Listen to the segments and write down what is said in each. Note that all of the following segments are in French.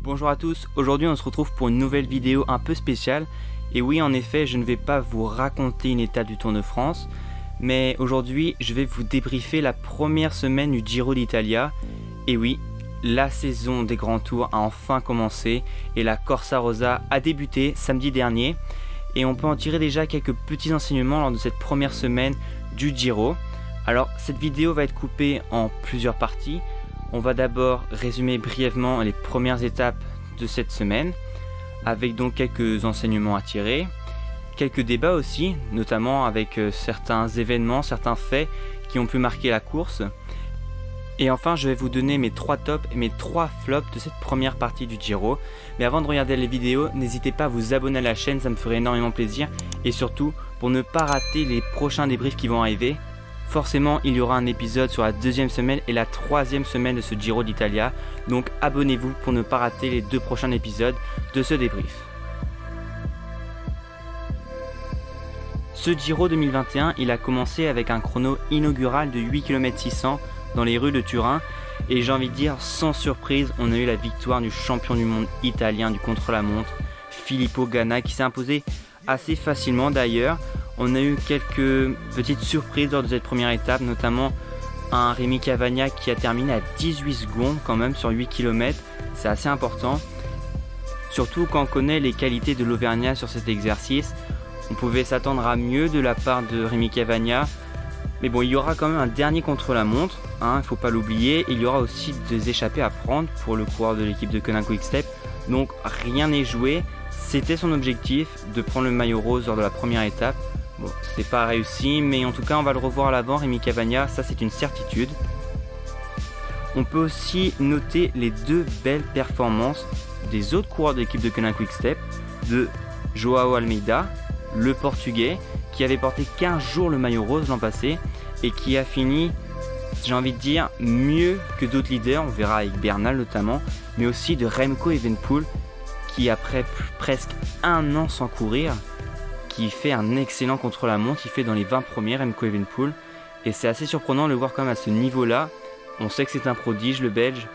Bonjour à tous, aujourd'hui on se retrouve pour une nouvelle vidéo un peu spéciale. Et oui, en effet, je ne vais pas vous raconter une étape du Tour de France, mais aujourd'hui je vais vous débriefer la première semaine du Giro d'Italia. Et oui, la saison des grands tours a enfin commencé et la Corsa Rosa a débuté samedi dernier. Et on peut en tirer déjà quelques petits enseignements lors de cette première semaine du Giro. Alors cette vidéo va être coupée en plusieurs parties. On va d'abord résumer brièvement les premières étapes de cette semaine, avec donc quelques enseignements à tirer, quelques débats aussi, notamment avec certains événements, certains faits qui ont pu marquer la course. Et enfin, je vais vous donner mes 3 tops et mes 3 flops de cette première partie du Giro. Mais avant de regarder les vidéos, n'hésitez pas à vous abonner à la chaîne, ça me ferait énormément plaisir. Et surtout, pour ne pas rater les prochains débriefs qui vont arriver, forcément, il y aura un épisode sur la deuxième semaine et la troisième semaine de ce Giro d'Italia. Donc abonnez-vous pour ne pas rater les 2 prochains épisodes de ce débrief. Ce Giro 2021, il a commencé avec un chrono inaugural de 8 km 600 dans les rues de Turin. Et j'ai envie de dire, sans surprise, on a eu la victoire du champion du monde italien du contre-la-montre, Filippo Ganna, qui s'est imposé assez facilement d'ailleurs. On a eu quelques petites surprises lors de cette première étape, notamment un Rémi Cavagna qui a terminé à 18 secondes quand même sur 8 km. C'est assez important, surtout quand on connaît les qualités de l'Auvergnat sur cet exercice. On pouvait s'attendre à mieux de la part de Rémi Cavagna. Mais bon, il y aura quand même un dernier contre-la-montre, il ne faut pas l'oublier. Il y aura aussi des échappées à prendre pour le coureur de l'équipe de Koenig Quick-Step. Donc rien n'est joué. C'était son objectif de prendre le maillot rose lors de la première étape. Bon, c'est pas réussi, mais en tout cas on va le revoir à l'avant, Rémi Cavagna, ça c'est une certitude. On peut aussi noter les 2 belles performances des autres coureurs de l'équipe de Koenig Quick-Step, de Joao Almeida, le portugais, qui avait porté 15 jours le maillot rose l'an passé et qui a fini, j'ai envie de dire, mieux que d'autres leaders, on verra avec Bernal notamment, mais aussi de Remco Evenepoel, qui après presque un an sans courir, qui fait un excellent contre-la-montre, il fait dans les 20 premiers Remco Evenepoel, et c'est assez surprenant de le voir quand même à ce niveau-là. On sait que c'est un prodige le Belge,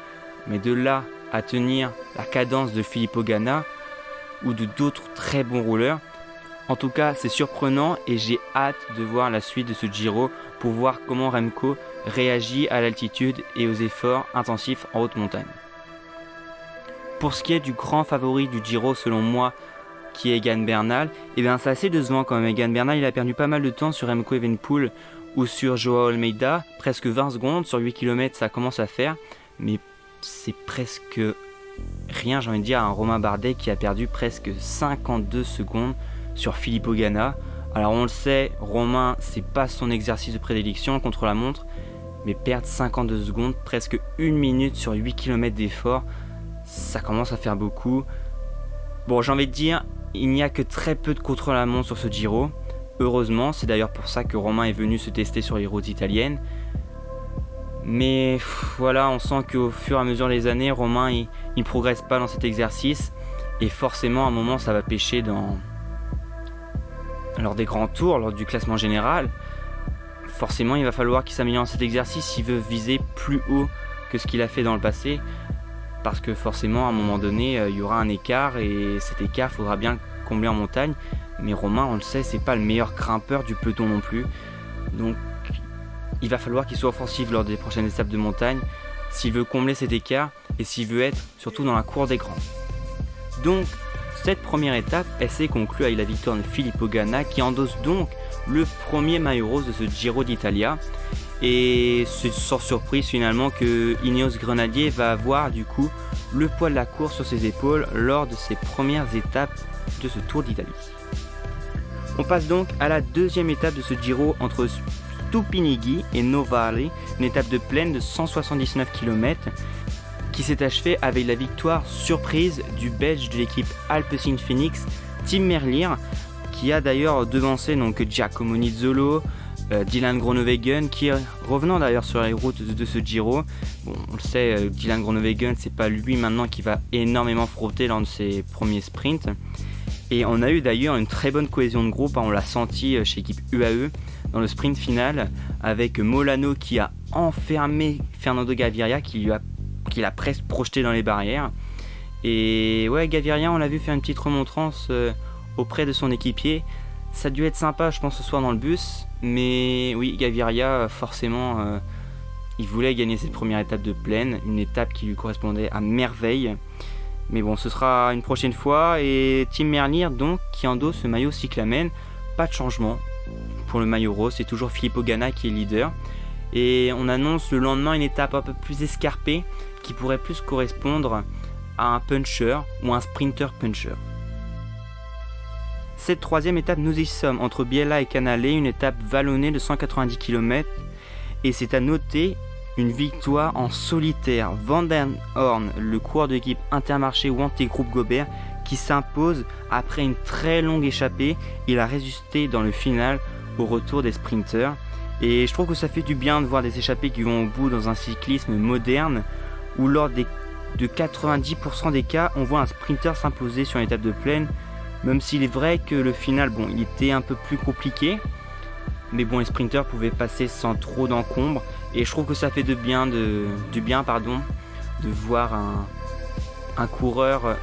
mais de là à tenir la cadence de Filippo Ganna ou de d'autres très bons rouleurs, en tout cas c'est surprenant et j'ai hâte de voir la suite de ce Giro pour voir comment Remco réagit à l'altitude et aux efforts intensifs en haute montagne. Pour ce qui est du grand favori du Giro selon moi, qui est Egan Bernal, et bien c'est assez décevant quand même. Egan Bernal, il a perdu pas mal de temps sur Remco Evenepoel ou sur Joao Almeida, presque 20 secondes, sur 8 km ça commence à faire, mais c'est presque rien, j'ai envie de dire, à un Romain Bardet qui a perdu presque 52 secondes sur Filippo Ganna. Alors on le sait, Romain, c'est pas son exercice de prédilection contre la montre, mais perdre 52 secondes, presque 1 minute sur 8 km d'effort, ça commence à faire beaucoup. Bon, j'ai envie de dire, il n'y a que très peu de contre-la-montre sur ce Giro. Heureusement, c'est d'ailleurs pour ça que Romain est venu se tester sur les routes italiennes. Mais voilà, on sent qu'au fur et à mesure des années, Romain il ne progresse pas dans cet exercice. Et forcément, à un moment, ça va pêcher lors des grands tours, lors du classement général. Forcément, il va falloir qu'il s'améliore dans cet exercice s'il veut viser plus haut que ce qu'il a fait dans le passé. Parce que forcément, à un moment donné, il y aura un écart et cet écart, il faudra bien le combler en montagne. Mais Romain, on le sait, c'est pas le meilleur grimpeur du peloton non plus. Donc, il va falloir qu'il soit offensif lors des prochaines étapes de montagne s'il veut combler cet écart et s'il veut être surtout dans la cour des grands. Donc, cette première étape, elle s'est conclue avec la victoire de Filippo Ganna qui endosse donc le premier maillot rose de ce Giro d'Italia. Et c'est sans surprise finalement que Ineos Grenadier va avoir du coup le poids de la course sur ses épaules lors de ses premières étapes de ce Tour d'Italie. On passe donc à la deuxième étape de ce Giro entre Stupinigi et Novare, une étape de plaine de 179 km qui s'est achevée avec la victoire surprise du Belge de l'équipe Alpecin Phoenix, Tim Merlier, qui a d'ailleurs devancé donc Giacomo Nizzolo, Dylan Groenewegen, qui revenant d'ailleurs sur les routes de ce Giro. Bon, on le sait, Dylan Groenewegen, c'est pas lui maintenant qui va énormément frotter lors de ses premiers sprints. Et on a eu d'ailleurs une très bonne cohésion de groupe, on l'a senti chez l'équipe UAE dans le sprint final, avec Molano qui a enfermé Fernando Gaviria, qui l'a presque projeté dans les barrières. Et ouais, Gaviria, on l'a vu faire une petite remontrance auprès de son équipier. Ça a dû être sympa, je pense, ce soir dans le bus. Mais oui, Gaviria, forcément, il voulait gagner cette première étape de plaine, une étape qui lui correspondait à merveille. Mais bon, ce sera une prochaine fois. Et Tim Merlier, donc, qui endosse ce maillot cyclamen, pas de changement pour le maillot rose. C'est toujours Filippo Ganna qui est leader. Et on annonce le lendemain une étape un peu plus escarpée qui pourrait plus correspondre à un puncher ou un sprinter puncher. Cette troisième étape, nous y sommes entre Biella et Canale, une étape vallonnée de 190 km. Et c'est à noter une victoire en solitaire. Van den Horn, le coureur de l'équipe Intermarché Wanty Groupe Gobert, qui s'impose après une très longue échappée. Il a résisté dans le final au retour des sprinters. Et je trouve que ça fait du bien de voir des échappées qui vont au bout dans un cyclisme moderne où lors de 90% des cas, on voit un sprinter s'imposer sur une étape de plaine. Même s'il est vrai que le final, bon, il était un peu plus compliqué. Mais bon, les sprinters pouvaient passer sans trop d'encombre. Et je trouve que ça fait du bien de voir un coureur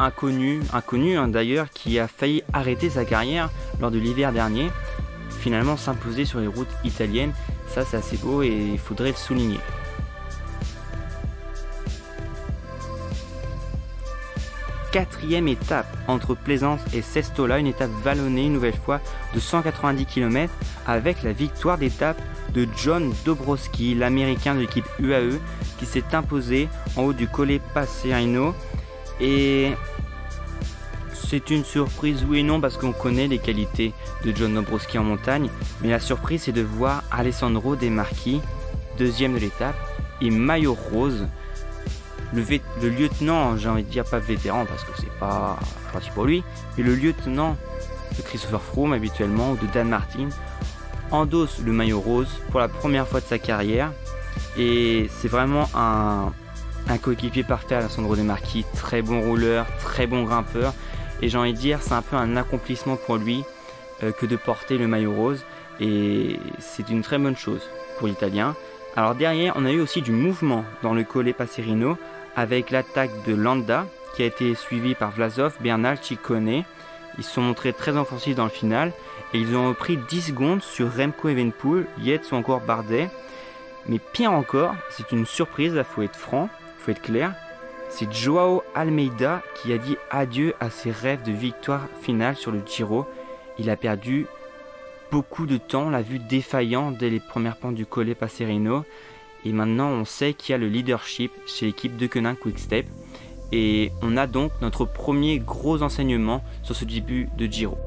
inconnu d'ailleurs, qui a failli arrêter sa carrière lors de l'hiver dernier, finalement s'imposer sur les routes italiennes. Ça, c'est assez beau et il faudrait le souligner. Quatrième étape entre Plaisance et Sestola, une étape vallonnée une nouvelle fois de 190 km avec la victoire d'étape de John Dobrowski, l'américain de l'équipe UAE, qui s'est imposé en haut du Colle Passerino. Et c'est une surprise, oui et non, parce qu'on connaît les qualités de John Dobrowski en montagne, mais la surprise c'est de voir Alessandro De Marchi, deuxième de l'étape, et maillot rose. Le lieutenant, j'ai envie de dire pas vétéran parce que c'est pas parti pour lui, mais le lieutenant de Christopher Froome habituellement ou de Dan Martin endosse le maillot rose pour la première fois de sa carrière et c'est vraiment un coéquipier parfait, Alessandro De Marchi, très bon rouleur, très bon grimpeur et j'ai envie de dire c'est un peu un accomplissement pour lui que de porter le maillot rose et c'est une très bonne chose pour l'Italien. Alors derrière on a eu aussi du mouvement dans le Colle Passerino avec l'attaque de Landa qui a été suivie par Vlasov, Bernal, Ciccone. Ils se sont montrés très offensifs dans le final et ils ont repris 10 secondes sur Remco Evenepoel, Yates ou encore Bardet. Mais pire encore, c'est une surprise, il faut être franc, il faut être clair, c'est Joao Almeida qui a dit adieu à ses rêves de victoire finale sur le Giro. Il a perdu beaucoup de temps, on l'a vu défaillant dès les premières pentes du Colle Passerino. Et maintenant, on sait qu'il y a le leadership chez l'équipe Deceuninck Quick-Step. Et on a donc notre premier gros enseignement sur ce début de Giro.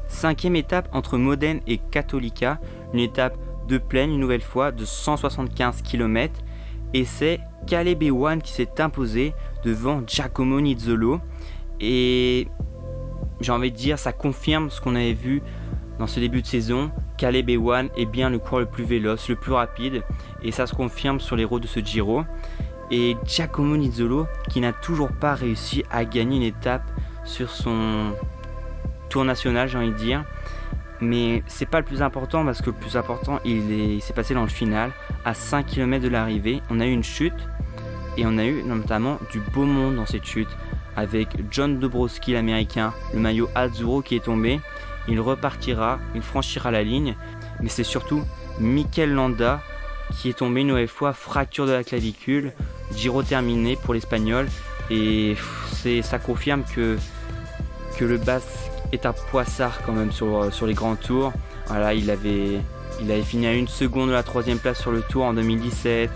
Cinquième étape entre Modène et Cattolica, une étape de plaine une nouvelle fois de 175 km. Et c'est Caleb Ewan qui s'est imposé devant Giacomo Nizzolo. Et j'ai envie de dire, ça confirme ce qu'on avait vu dans ce début de saison. Caleb Ewan est bien le coureur le plus véloce, le plus rapide, et ça se confirme sur les routes de ce Giro. Et Giacomo Nizzolo, qui n'a toujours pas réussi à gagner une étape sur son tour national, j'ai envie de dire. Mais c'est pas le plus important, parce que le plus important, il s'est passé dans le final, à 5 km de l'arrivée. On a eu une chute, et on a eu notamment du beau monde dans cette chute, avec John Dobrowski, l'américain, le maillot azzurro qui est tombé. Il repartira, il franchira la ligne, mais c'est surtout Mikel Landa qui est tombé une nouvelle fois, fracture de la clavicule, Giro terminé pour l'Espagnol, et ça confirme que le Basque est un poissard quand même sur les grands tours. Voilà, il avait fini à 1 seconde de la 3e place sur le tour en 2017.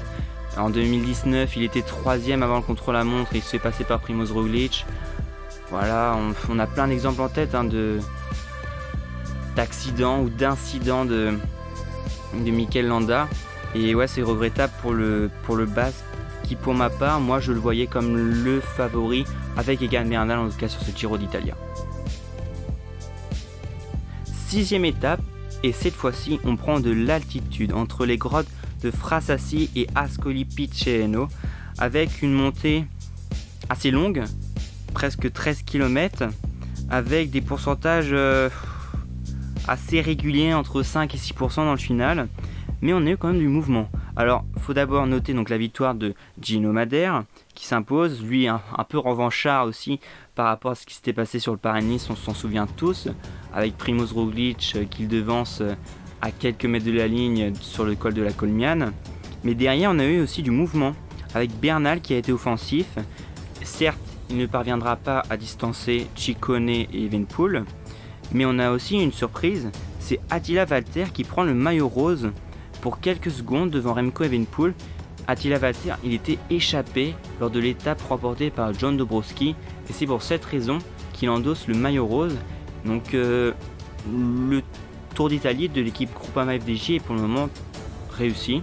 En 2019, il était 3e avant le contrôle-la-montre et il se fait passer par Primož Roglič. Voilà, on a plein d'exemples en tête d'accidents ou d'incidents de Mikel Landa. Et ouais, c'est regrettable pour le Basque qui, pour ma part, moi je le voyais comme le favori avec Egan Bernal en tout cas sur ce Giro d'Italia. 6e étape, et cette fois-ci on prend de l'altitude entre les grottes de Frassassi et Ascoli Piceno avec une montée assez longue, presque 13 km, avec des pourcentages assez réguliers entre 5 et 6% dans le final, mais on a eu quand même du mouvement Alors, faut d'abord noter donc la victoire de Gino Madère qui s'impose, lui un peu revanchard aussi par rapport à ce qui s'était passé sur le Paris-Nice, on s'en souvient tous, avec Primož Roglič qu'il devance à quelques mètres de la ligne sur le col de la Colmiane. Mais derrière, on a eu aussi du mouvement, avec Bernal qui a été offensif. Certes, il ne parviendra pas à distancer Ciccone et Evenepoel, mais on a aussi une surprise, c'est Attila Valter qui prend le maillot rose pour quelques secondes devant Remco Evenepoel. Attila Valter, il était échappé lors de l'étape remportée par John Dobrowski, et c'est pour cette raison qu'il endosse le maillot rose. Donc le Tour d'Italie de l'équipe Groupama FDJ est pour le moment réussi,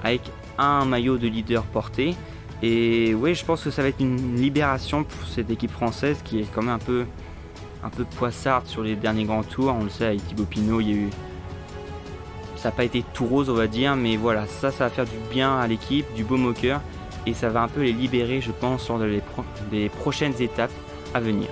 avec un maillot de leader porté. Et oui, je pense que ça va être une libération pour cette équipe française qui est quand même un peu poissarde sur les derniers grands tours. On le sait, avec Thibaut Pinot, ça n'a pas été tout rose, on va dire, mais voilà, ça va faire du bien à l'équipe, du baume au cœur, et ça va un peu les libérer, je pense, lors des prochaines étapes à venir.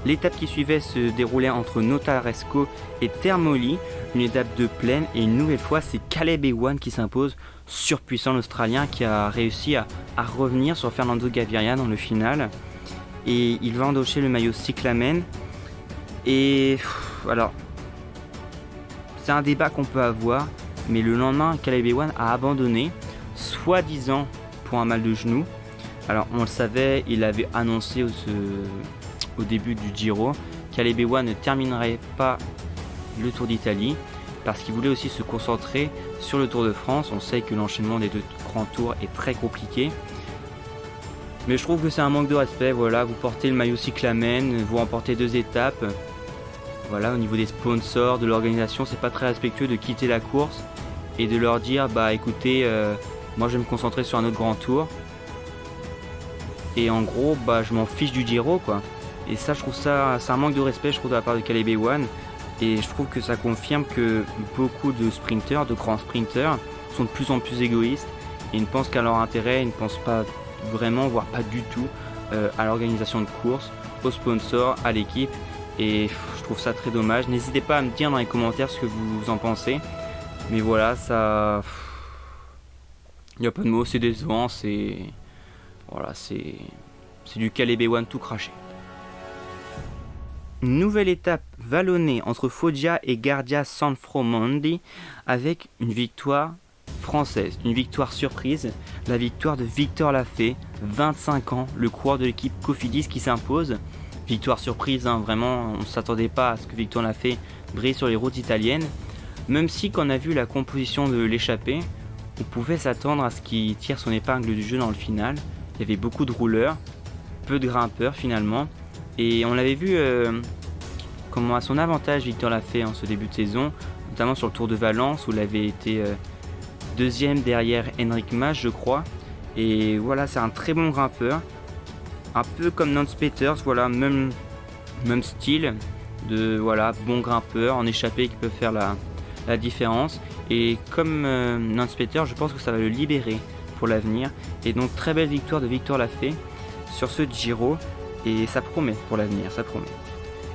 L'étape qui suivait se déroulait entre Notaresco et Termoli, une étape de plaine, et une nouvelle fois c'est Caleb Ewan qui s'impose, surpuissant l'Australien qui a réussi à revenir sur Fernando Gaviria dans le final. Et il va endosser le maillot cyclamen. Et alors, c'est un débat qu'on peut avoir, mais le lendemain, Caleb Ewan a abandonné, soi-disant pour un mal de genou. Alors, on le savait, il avait annoncé au début du Giro, Caleb Ewan ne terminerait pas le Tour d'Italie parce qu'il voulait aussi se concentrer sur le Tour de France. On sait que l'enchaînement des deux grands tours est très compliqué. Mais je trouve que c'est un manque de respect, voilà, vous portez le maillot cyclamen, vous remportez 2 étapes. Voilà, au niveau des sponsors, de l'organisation, c'est pas très respectueux de quitter la course et de leur dire bah écoutez, moi je vais me concentrer sur un autre grand tour. Et en gros, bah je m'en fiche du Giro quoi. Et ça, je trouve ça, c'est un manque de respect, je trouve, de la part de Caleb Ewan. Et je trouve que ça confirme que beaucoup de sprinteurs, de grands sprinteurs, sont de plus en plus égoïstes. Et ils ne pensent qu'à leur intérêt, ils ne pensent pas vraiment, voire pas du tout, à l'organisation de course, aux sponsors, à l'équipe. Et je trouve ça très dommage. N'hésitez pas à me dire dans les commentaires ce que vous en pensez. Mais voilà, ça... Il n'y a pas de mots, c'est décevant, voilà, c'est du Caleb Ewan tout craché. Nouvelle étape vallonnée entre Foggia et Guardia Sanfromondi avec une victoire française, une victoire surprise, la victoire de Victor Lafay, 25 ans, le coureur de l'équipe Cofidis qui s'impose. Victoire surprise, hein, vraiment, on ne s'attendait pas à ce que Victor Lafay brille sur les routes italiennes. Même si quand on a vu la composition de l'échappée, on pouvait s'attendre à ce qu'il tire son épingle du jeu dans le final. Il y avait beaucoup de rouleurs, peu de grimpeurs finalement. Et on l'avait vu comment à son avantage Victor Lafay en ce début de saison, notamment sur le Tour de Valence où il avait été deuxième derrière Henrik Mas je crois. Et voilà, c'est un très bon grimpeur, un peu comme Nance Peters, voilà, même style de voilà, bon grimpeur en échappée qui peut faire la différence. Et comme Nance Peters, je pense que ça va le libérer pour l'avenir. Et donc très belle victoire de Victor Lafay sur ce Giro. Et ça promet pour l'avenir, ça promet.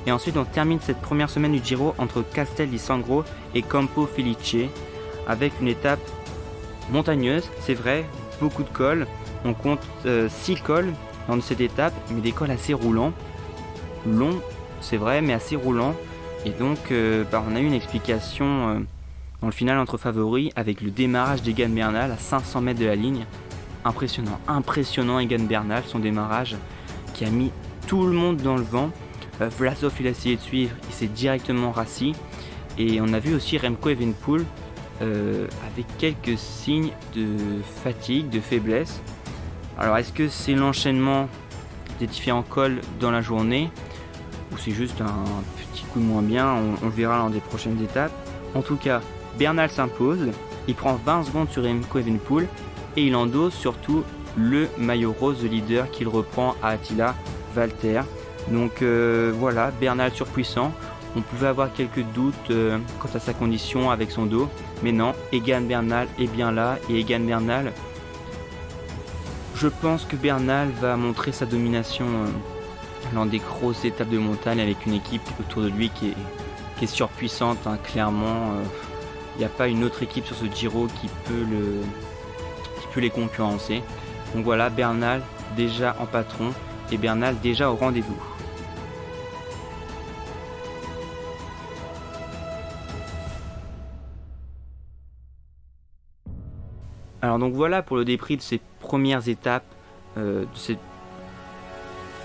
Et ensuite on termine cette première semaine du Giro entre Castel di Sangro et Campo Felice avec une étape montagneuse, c'est vrai, beaucoup de cols. On compte 6 cols dans cette étape, mais des cols assez roulants. Longs, c'est vrai, mais assez roulants. Et donc on a eu une explication dans le final entre favoris avec le démarrage d'Egan Bernal à 500 mètres de la ligne. Impressionnant Egan Bernal, son démarrage qui a mis tout le monde dans le vent. Vlasov il a essayé de suivre, il s'est directement rassis. Et on a vu aussi Remco Evenepoel avec quelques signes de fatigue, de faiblesse. Alors est-ce que c'est l'enchaînement des différents cols dans la journée ou c'est juste un petit coup de moins bien, on le verra lors des prochaines étapes. En tout cas, Bernal s'impose, il prend 20 secondes sur Remco Evenepoel et il endosse surtout le maillot rose de leader qu'il reprend à Attila Valter. Donc voilà, Bernal surpuissant. On pouvait avoir quelques doutes quant à sa condition avec son dos, mais non, Egan Bernal est bien là. Et Egan Bernal, je pense que Bernal va montrer sa domination lors des grosses étapes de montagne avec une équipe autour de lui qui est surpuissante, hein, clairement. Il n'y a pas une autre équipe sur ce Giro qui peut les concurrencer. Donc voilà, Bernal déjà en patron et Bernal déjà au rendez-vous. Alors donc voilà pour le débrief de ces premières étapes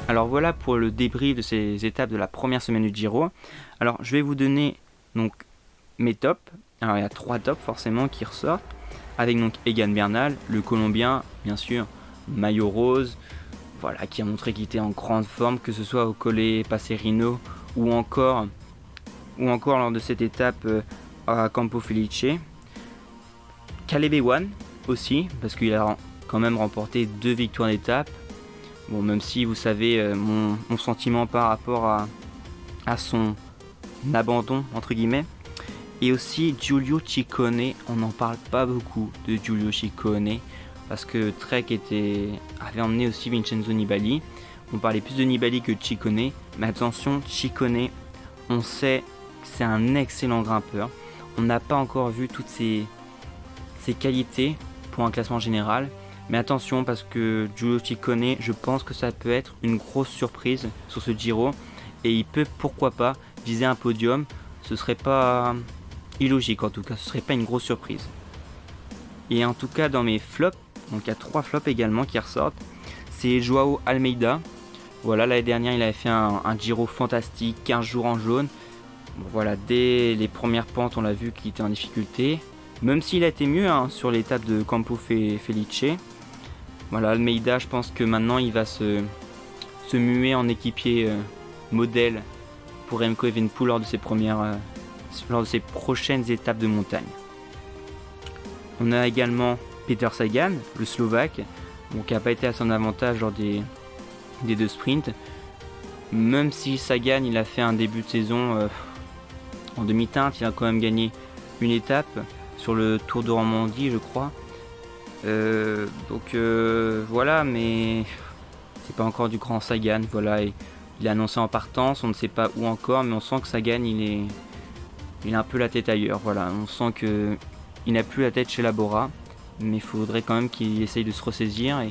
voilà pour le débrief de ces étapes de la première semaine du Giro. Alors je vais vous donner donc mes tops. Alors il y a 3 tops forcément qui ressortent avec donc Egan Bernal, le Colombien, bien sûr, maillot rose, voilà, qui a montré qu'il était en grande forme, que ce soit au Colle Passerino ou encore lors de cette étape à Campo Felice. Caleb Ewan aussi, parce qu'il a quand même remporté 2 victoires d'étape. Bon, même si vous savez mon sentiment par rapport à son abandon entre guillemets. Et aussi Giulio Ciccone, on n'en parle pas beaucoup de Giulio Ciccone parce que Trek avait emmené aussi Vincenzo Nibali. On parlait plus de Nibali que de Ciccone, mais attention, Ciccone, on sait que c'est un excellent grimpeur. On n'a pas encore vu toutes ses qualités pour un classement général, mais attention parce que Giulio Ciccone, je pense que ça peut être une grosse surprise sur ce Giro et il peut pourquoi pas viser un podium. Ce serait pas illogique en tout cas, ce serait pas une grosse surprise. Et en tout cas dans mes flops, donc il y a 3 flops également qui ressortent. C'est Joao Almeida. Voilà, l'année dernière il avait fait un Giro fantastique, 15 jours en jaune. Bon, voilà, dès les premières pentes on l'a vu qu'il était en difficulté. Même s'il a été mieux sur l'étape de Campo Felice. Voilà, Almeida, je pense que maintenant il va se muer en équipier modèle pour Remco Evenepoel lors de ses prochaines étapes de montagne. On a également Peter Sagan, le Slovaque, qui n'a pas été à son avantage lors des 2 sprints. Même si Sagan il a fait un début de saison en demi-teinte, il a quand même gagné une étape sur le Tour de Romandie, je crois. Voilà, mais c'est pas encore du grand Sagan. Voilà, et il a annoncé en partance, on ne sait pas où encore, mais on sent que Sagan il a un peu la tête ailleurs. Voilà, on sent que il n'a plus la tête chez Labora, mais il faudrait quand même qu'il essaye de se ressaisir. Et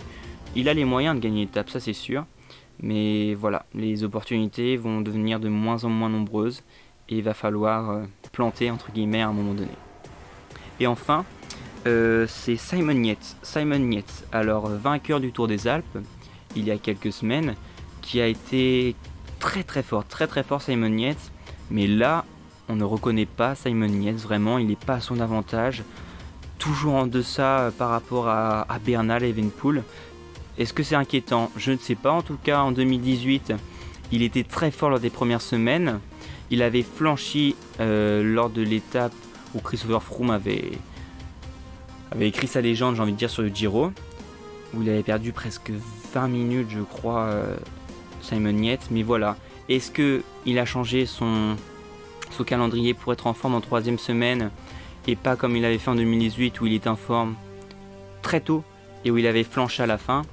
il a les moyens de gagner l'étape, ça c'est sûr. Mais voilà, les opportunités vont devenir de moins en moins nombreuses et il va falloir planter entre guillemets à un moment donné. Et enfin, c'est Simon Yates. Simon Yates, alors vainqueur du Tour des Alpes il y a quelques semaines, qui a été très fort Simon Yates, mais là on ne reconnaît pas Simon Yates, vraiment il n'est pas à son avantage, toujours en deçà par rapport à Bernal et Evenepoel. Est-ce que c'est inquiétant? Je ne sais pas, en tout cas en 2018 il était très fort lors des premières semaines, il avait flanchi lors de l'étape où Christopher Froome avait écrit sa légende, j'ai envie de dire, sur le Giro, où il avait perdu presque 20 minutes je crois, Simon Yates. Mais voilà, est-ce qu'il a changé son calendrier pour être en forme en 3e semaine et pas comme il avait fait en 2018 où il était en forme très tôt et où il avait flanché à la fin?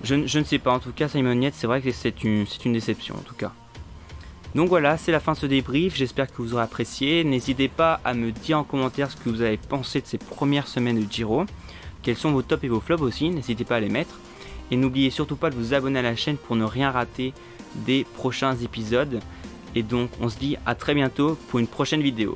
Je ne sais pas, en tout cas Simon Yates, c'est vrai que c'est une déception en tout cas. Donc voilà, c'est la fin de ce débrief, j'espère que vous aurez apprécié. N'hésitez pas à me dire en commentaire ce que vous avez pensé de ces premières semaines de Giro. Quels sont vos tops et vos flops aussi, n'hésitez pas à les mettre. Et n'oubliez surtout pas de vous abonner à la chaîne pour ne rien rater des prochains épisodes. Et donc on se dit à très bientôt pour une prochaine vidéo.